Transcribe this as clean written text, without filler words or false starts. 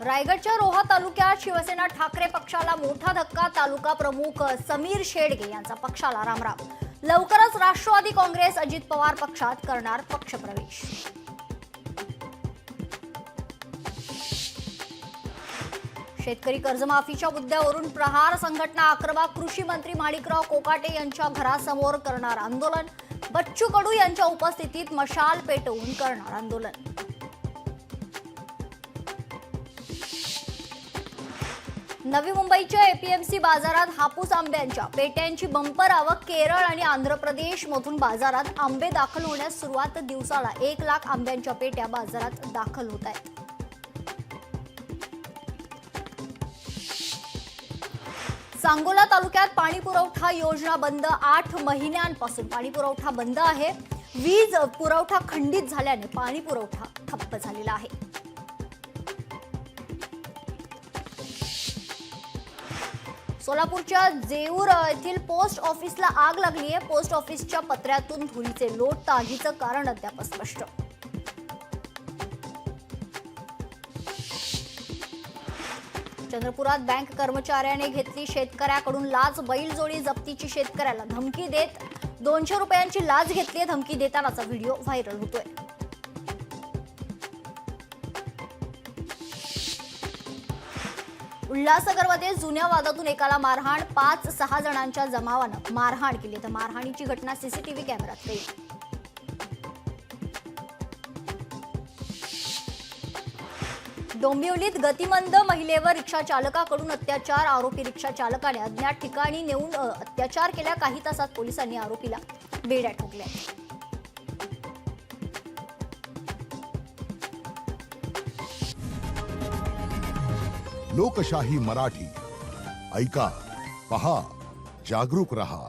रायगडच्या रोहा तालुक्यात शिवसेना ठाकरे पक्षाला मोठा धक्का. तालुका प्रमुख समीर शेडगे यांचा पक्षाला रामराम. लवकरच राष्ट्रवादी काँग्रेस अजित पवार पक्षात करणार पक्षप्रवेश. शेतकरी कर्जमाफीच्या मुद्द्यावरून प्रहार संघटना आक्रमक. कृषी मंत्री माणिकराव कोकाटे यांच्या घरासमोर करणार आंदोलन. बच्चू कडू यांच्या उपस्थितीत मशाल पेटवून करणार आंदोलन. नवी मुंबईच्या एपीएमसी बाजारात हापूस आंब्यांच्या पेट्यांची बंपर आवक. केरळ आणि आंध्र प्रदेश मधून बाजारात आंबे दाखल होण्यास सुरुवात. दिवसाला 1 लाख आंब्यांच्या पेट्या बाजारात दाखल होत आहेत. सांगोला तालुक्यात पाणी पुरवठा योजना बंद. 8 महिन्यांपासून पाणी पुरवठा बंद आहे. वीज पुरवठा खंडित झाल्याने पाणी पुरवठा ठप्प झालेला आहे. सोलापूरच्या जेऊर येथील पोस्ट ऑफिसला आग लागली आहे. पोस्ट ऑफिसच्या पत्र्यातून धुळीचे लोट. आगीचं कारण अद्याप स्पष्ट. चंद्रपुरात बँक कर्मचाऱ्याने घेतली शेतकऱ्याकडून लाच. बैलजोडी जप्तीची शेतकऱ्याला धमकी देत 200 रुपयांची लाच घेतली. धमकी देतानाचा व्हिडिओ व्हायरल होतोय. उल्हासनगरमध्ये जुन्या वादातून एकाला मारहाण. 5-6 जणांच्या जमावानं मारहाण केली. तर मारहाणीची घटना सीसीटीव्ही कॅमेऱ्यात कैद. डोंबिवलीत गतिमंद महिलेवर रिक्षा चालकाकडून अत्याचार. आरोपी रिक्षा चालकाने अज्ञात ठिकाणी नेऊन अत्याचार केल्या. काही तासात पोलिसांनी आरोपीला बेड्या ठोकल्या. लोकशाही मराठी ऐका, पहा, जागरूक रहा.